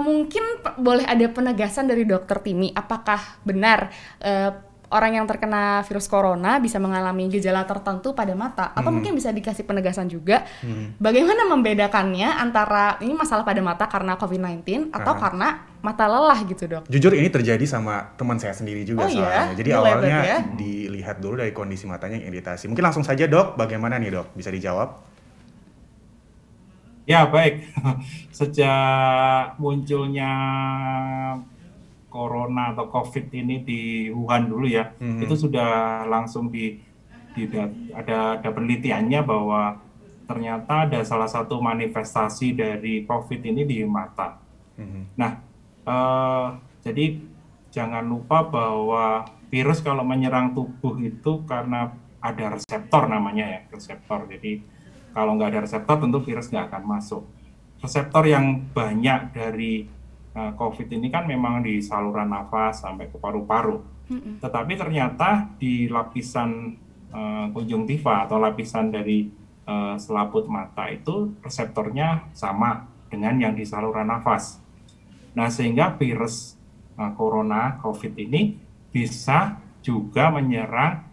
Mungkin boleh ada penegasan dari dokter Timi, apakah benar orang yang terkena virus corona bisa mengalami gejala tertentu pada mata, atau mungkin bisa dikasih penegasan juga bagaimana membedakannya antara ini masalah pada mata karena COVID-19 atau karena mata lelah gitu dok? Jujur ini terjadi sama teman saya sendiri juga soalnya. Jadi awalnya dilihat dulu dari kondisi matanya yang iritasi. Mungkin langsung saja dok, bagaimana nih dok? Bisa dijawab? Ya, baik. Sejak munculnya corona atau COVID ini di Wuhan dulu ya, itu sudah langsung ada penelitiannya bahwa ternyata ada salah satu manifestasi dari COVID ini di mata. Nah, jadi jangan lupa bahwa virus kalau menyerang tubuh itu karena ada reseptor namanya ya, reseptor. Jadi kalau nggak ada reseptor, tentu virus nggak akan masuk. Reseptor yang banyak dari COVID ini kan memang di saluran nafas sampai ke paru-paru. Tetapi ternyata di lapisan konjungtiva atau lapisan dari selaput mata itu reseptornya sama dengan yang di saluran nafas. Nah, sehingga virus corona COVID ini bisa juga menyerang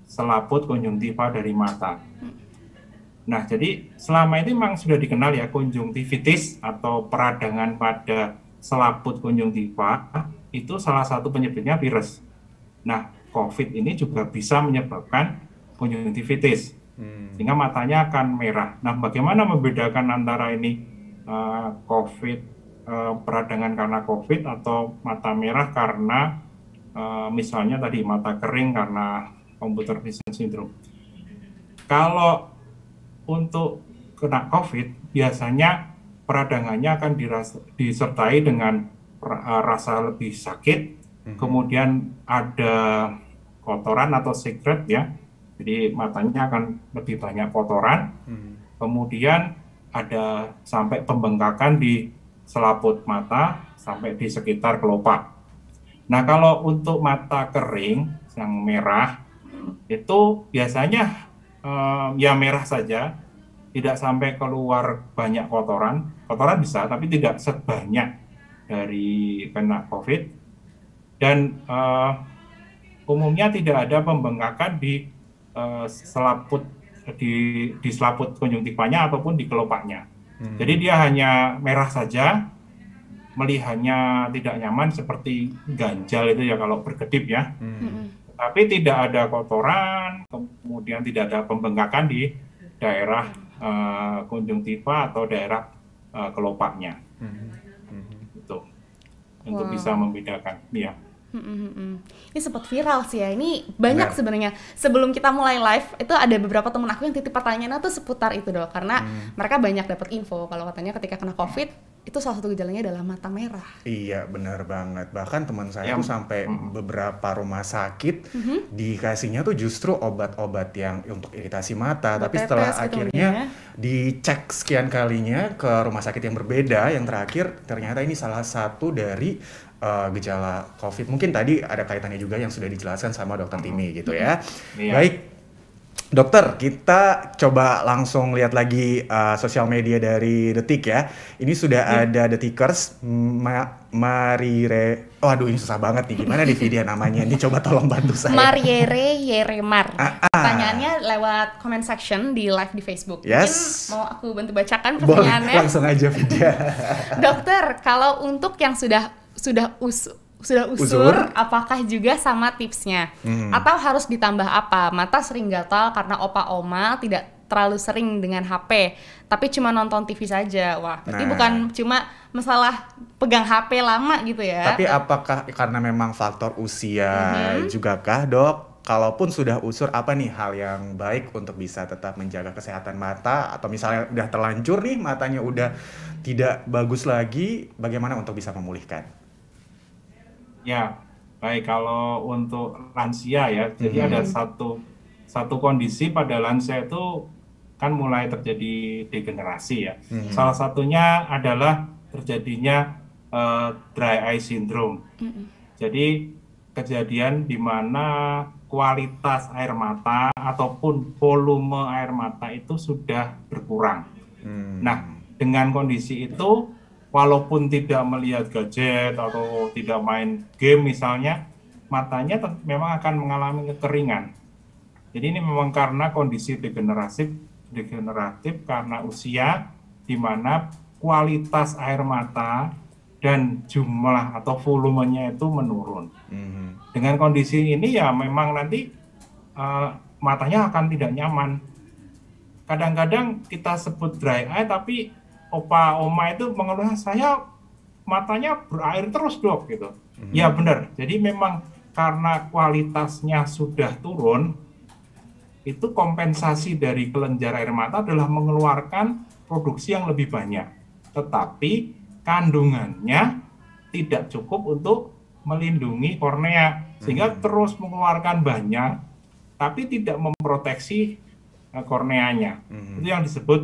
selaput konjungtiva dari mata. Nah, jadi selama ini memang sudah dikenal ya konjungtivitis atau peradangan pada selaput konjungtiva itu salah satu penyebabnya virus. Nah, COVID ini juga bisa menyebabkan konjungtivitis, sehingga matanya akan merah. Nah, bagaimana membedakan antara ini COVID, peradangan karena COVID atau mata merah karena misalnya tadi mata kering karena computer vision syndrome. Kalau untuk kena COVID, biasanya peradangannya akan disertai dengan rasa lebih sakit, kemudian ada kotoran atau secret ya, jadi matanya akan lebih banyak kotoran, kemudian ada sampai pembengkakan di selaput mata, sampai di sekitar kelopak. Nah, kalau untuk mata kering yang merah, itu biasanya ya merah saja, tidak sampai keluar banyak kotoran. Kotoran bisa, tapi tidak sebanyak dari kena COVID. Dan umumnya tidak ada pembengkakan di selaput di selaput konjungtivanya ataupun di kelopaknya. Jadi dia hanya merah saja, melihatnya tidak nyaman seperti ganjal itu ya kalau berkedip ya. Tapi tidak ada kotoran, kemudian tidak ada pembengkakan di daerah konjungtiva atau daerah kelopaknya. Itu untuk bisa membedakan. Ya. Ini sempat viral sih ya. Ini banyak sebenarnya. Sebelum kita mulai live itu ada beberapa temen aku yang titip pertanyaannya tuh seputar itu Dok. Karena mereka banyak dapat info kalau katanya ketika kena COVID itu salah satu gejalanya adalah mata merah. Iya benar banget. Bahkan teman saya tuh sampai beberapa rumah sakit dikasihnya tuh justru obat-obat yang untuk iritasi mata. Tapi setelah akhirnya dicek sekian kalinya ke rumah sakit yang berbeda, yang terakhir ternyata ini salah satu dari gejala COVID. Mungkin tadi ada kaitannya juga yang sudah dijelaskan sama Dokter Timi gitu ya. Baik, Dokter, kita coba langsung lihat lagi sosial media dari Detik ya. Ini sudah ada Detikers, Marire. Oh aduh ini susah banget nih, gimana nih video namanya? Ini coba tolong bantu saya. Mariere Yeremar. Pertanyaannya lewat comment section di live di Facebook. Mungkin mau aku bantu bacakan pertanyaannya? Boleh, langsung aja video. Dokter, kalau untuk yang sudah usur, apakah juga sama tipsnya? Atau harus ditambah apa? Mata sering gatal karena opa oma tidak terlalu sering dengan HP, tapi cuma nonton TV saja. Wah, berarti bukan cuma masalah pegang HP lama gitu ya. Tapi apakah karena memang faktor usia juga kah, Dok? Kalaupun sudah usur, apa nih hal yang baik untuk bisa tetap menjaga kesehatan mata? Atau misalnya udah terlanjur nih, matanya udah tidak bagus lagi, bagaimana untuk bisa memulihkan? Ya, baik, kalau untuk lansia ya, jadi ada satu kondisi pada lansia itu kan mulai terjadi degenerasi ya. Salah satunya adalah terjadinya dry eye syndrome. Jadi kejadian di mana kualitas air mata ataupun volume air mata itu sudah berkurang. Nah, dengan kondisi itu walaupun tidak melihat gadget atau tidak main game misalnya, matanya memang akan mengalami kekeringan. Jadi ini memang karena kondisi degeneratif karena usia, di mana kualitas air mata dan jumlah atau volumenya itu menurun. Dengan kondisi ini ya memang nanti matanya akan tidak nyaman. Kadang-kadang kita sebut dry eye, tapi opa oma itu mengeluh, saya matanya berair terus Dok gitu. Ya benar. Jadi memang karena kualitasnya sudah turun, itu kompensasi dari kelenjar air mata adalah mengeluarkan produksi yang lebih banyak. Tetapi kandungannya tidak cukup untuk melindungi kornea, sehingga terus mengeluarkan banyak tapi tidak memproteksi korneanya. Itu yang disebut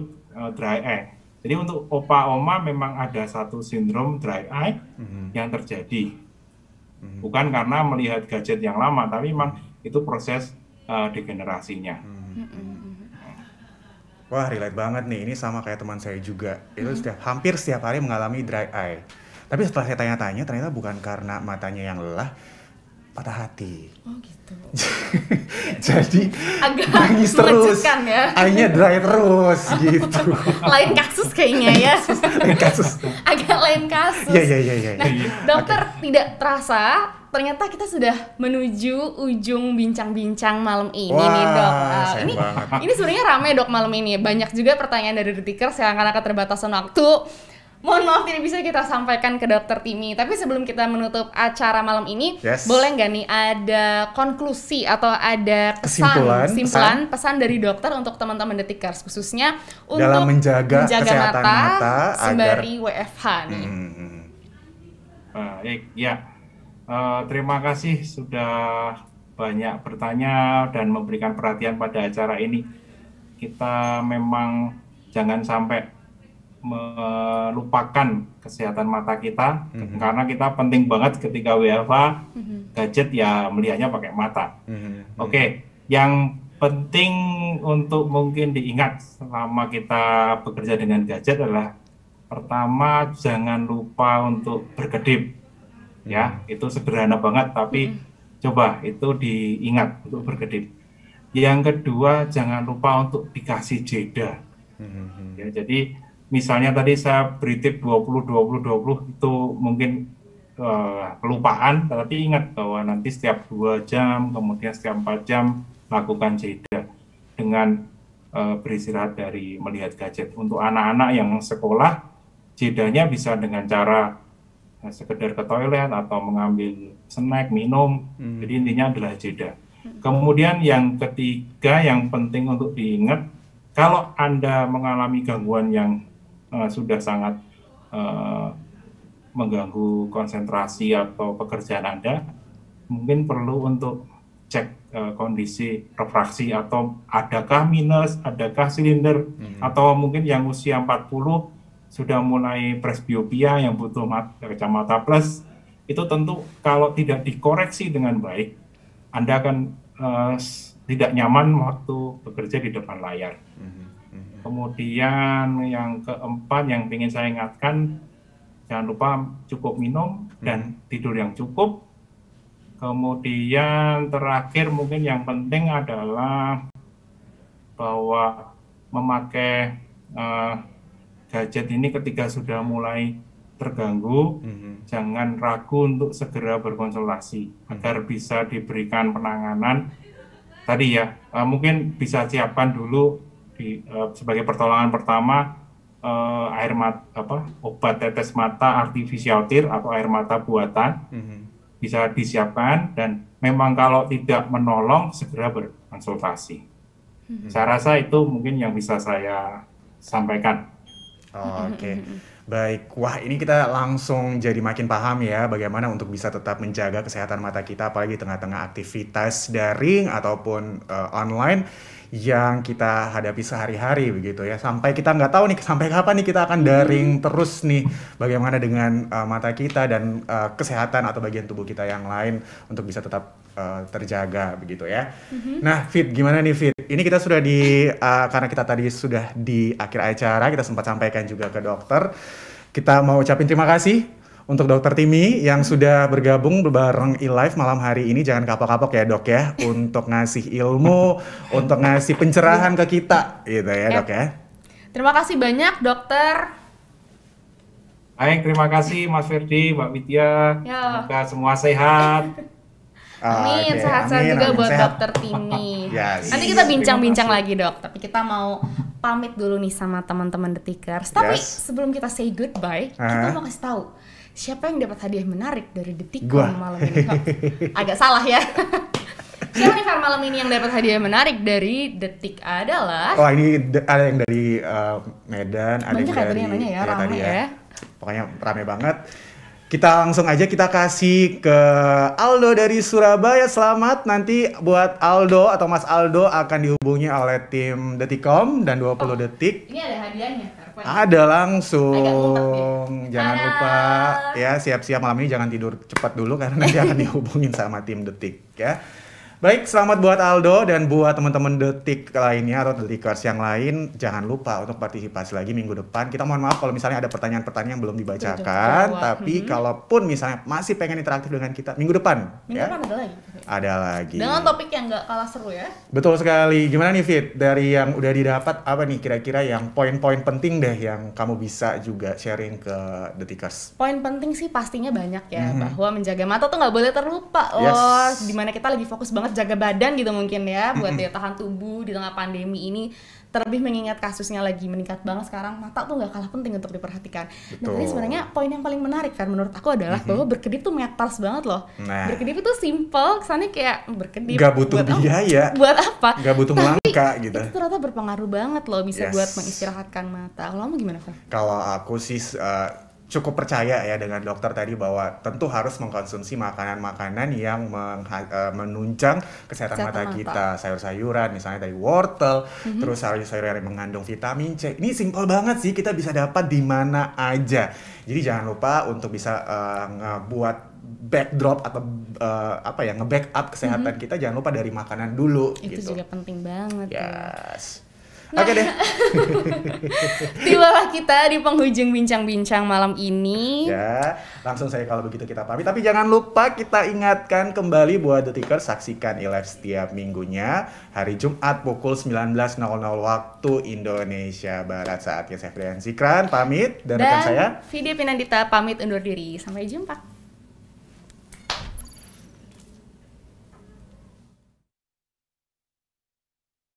dry eye. Jadi untuk opa oma memang ada satu sindrom dry eye yang terjadi. Bukan karena melihat gadget yang lama, tapi memang itu proses degenerasinya. Wah, relate banget nih. Ini sama kayak teman saya juga. Itu hampir setiap hari mengalami dry eye. Tapi setelah saya tanya-tanya, ternyata bukan karena matanya yang lelah, patah hati. Oh gitu. Jadi agak nangis terus, ya? airnya dry terus gitu. Lain kasus kayaknya ya. Lain kasus. Agak lain kasus. Iya. Nah, Dokter, tidak terasa ternyata kita sudah menuju ujung bincang-bincang malam ini. Wah, nih Dok. Ini sebenarnya rame Dok malam ini. Banyak juga pertanyaan dari Detikers yang karena keterbatasan waktu. Mohon maaf tidak bisa kita sampaikan ke Dokter Timi. Tapi sebelum kita menutup acara malam ini, boleh nggak nih ada konklusi atau ada kesimpulan pesan dari dokter untuk teman-teman Detikers, khususnya untuk dalam menjaga kesehatan mata sembari WFH nih. Baik, ya. Terima kasih sudah banyak bertanya dan memberikan perhatian pada acara ini. Kita memang jangan sampai melupakan kesehatan mata kita, karena kita penting banget ketika WFH gadget ya melihatnya pakai mata. Oke, yang penting untuk mungkin diingat selama kita bekerja dengan gadget adalah pertama jangan lupa untuk berkedip. Ya, itu sederhana banget tapi coba itu diingat untuk berkedip. Yang kedua jangan lupa untuk dikasih jeda. Ya, jadi misalnya tadi saya beri tip 20 itu mungkin kelupaan, tapi ingat bahwa nanti setiap 2 jam, kemudian setiap 4 jam lakukan jeda dengan beristirahat dari melihat gadget. Untuk anak-anak yang sekolah, jedanya bisa dengan cara sekedar ke toilet atau mengambil snack, minum. Jadi intinya adalah jeda. Kemudian yang ketiga yang penting untuk diingat, kalau Anda mengalami gangguan yang sudah sangat mengganggu konsentrasi atau pekerjaan Anda, mungkin perlu untuk cek kondisi refraksi atau adakah minus, adakah silinder, atau mungkin yang usia 40 sudah mulai presbiopia yang butuh kacamata plus, itu tentu kalau tidak dikoreksi dengan baik, Anda akan tidak nyaman waktu bekerja di depan layar. Kemudian yang keempat yang ingin saya ingatkan, jangan lupa cukup minum dan tidur yang cukup. Kemudian terakhir mungkin yang penting adalah bahwa memakai gadget ini ketika sudah mulai terganggu, jangan ragu untuk segera berkonsultasi agar bisa diberikan penanganan. Tadi ya, mungkin bisa siapkan dulu sebagai pertolongan pertama obat tetes mata artificial tear atau air mata buatan bisa disiapkan, dan memang kalau tidak menolong segera berkonsultasi. Saya rasa itu mungkin yang bisa saya sampaikan. Oke. Baik, wah ini kita langsung jadi makin paham ya bagaimana untuk bisa tetap menjaga kesehatan mata kita apalagi tengah-tengah aktivitas daring ataupun online yang kita hadapi sehari-hari begitu ya. Sampai kita nggak tahu nih sampai kapan nih kita akan daring terus nih, bagaimana dengan mata kita dan kesehatan atau bagian tubuh kita yang lain untuk bisa tetap terjaga begitu ya. Nah, Fit, gimana nih Fit? Ini kita sudah karena kita tadi sudah di akhir acara, kita sempat sampaikan juga ke dokter. Kita mau ucapin terima kasih untuk Dokter Timi yang sudah bergabung bareng eLife malam hari ini. Jangan kapok-kapok ya dok ya, untuk ngasih ilmu, untuk ngasih pencerahan ke kita gitu ya dok ya. Terima kasih banyak dokter. Baik, terima kasih Mas Ferdi, Mbak Widya. Semoga semua sehat. Amin, sehat-sehat juga buat Dokter Timi. Yes. Nanti kita bincang-bincang lagi dok, tapi kita mau pamit dulu nih sama teman-teman Detikers. Tapi sebelum kita say goodbye, kita mau kasih tahu siapa yang dapat hadiah menarik dari Detikcom malam ini. Agak salah ya. Siapa nih Far malam ini yang dapat hadiah menarik dari Detik adalah? Oh ini ada yang dari Medan, ada banyak yang dari yang nanya ya, rame ya. Pokoknya rame banget. Kita langsung aja kita kasih ke Aldo dari Surabaya. Selamat, nanti buat Aldo atau Mas Aldo akan dihubungi oleh tim Detikcom dan 20 detik. Ini ada hadiahnya. Ada langsung. Jangan lupa ya, siap-siap malam ini jangan tidur cepat dulu karena nanti akan dihubungin sama tim Detik ya. Baik, selamat buat Aldo dan buat teman-teman Detik lainnya atau Detikers yang lain. Jangan lupa untuk partisipasi lagi minggu depan. Kita mohon maaf kalau misalnya ada pertanyaan-pertanyaan yang belum dibacakan. Tapi kalaupun misalnya masih pengen interaktif dengan kita, minggu depan. Minggu depan ada lagi. Ada lagi. Dengan topik yang nggak kalah seru ya. Betul sekali. Gimana nih Fit? Dari yang udah didapat, apa nih kira-kira yang poin-poin penting deh yang kamu bisa juga sharing ke Detikers? Poin penting sih pastinya banyak ya. Bahwa menjaga mata tuh nggak boleh terlupa loh. Dimana kita lagi fokus banget jaga badan gitu mungkin ya, buat daya tahan tubuh di tengah pandemi ini. Terlebih mengingat kasusnya lagi meningkat banget sekarang, mata tuh nggak kalah penting untuk diperhatikan. Nah, ini sebenarnya poin yang paling menarik Fer menurut aku adalah bahwa berkedip tuh metals banget loh. Berkedip itu simple, kesannya kayak berkedip. Gak butuh biaya. Buat apa? Gak butuh melangkah gitu. Itu ternyata berpengaruh banget loh, bisa buat mengistirahatkan mata. Kalau kamu gimana Fer? Kalau aku sih cukup percaya ya dengan dokter tadi bahwa tentu harus mengkonsumsi makanan-makanan yang menunjang kesehatan mata kita. Sayur-sayuran misalnya dari wortel, terus sayur-sayuran yang mengandung vitamin C. Ini simpel banget sih, kita bisa dapat di mana aja. Jadi jangan lupa untuk bisa ngebuat backdrop atau nge-backup kesehatan kita, jangan lupa dari makanan dulu. Itu gitu. juga penting banget. Yes. Nah, Oke deh. Tibalah kita di penghujung bincang-bincang malam ini. Ya, langsung saya kalau begitu kita pamit. Tapi jangan lupa kita ingatkan kembali buat Detikers, saksikan e-live setiap minggunya hari Jumat pukul 19.00 waktu Indonesia Barat. Saatnya saya Frian Zikran pamit dan rekan saya Vidya Pinandita pamit undur diri. Sampai jumpa.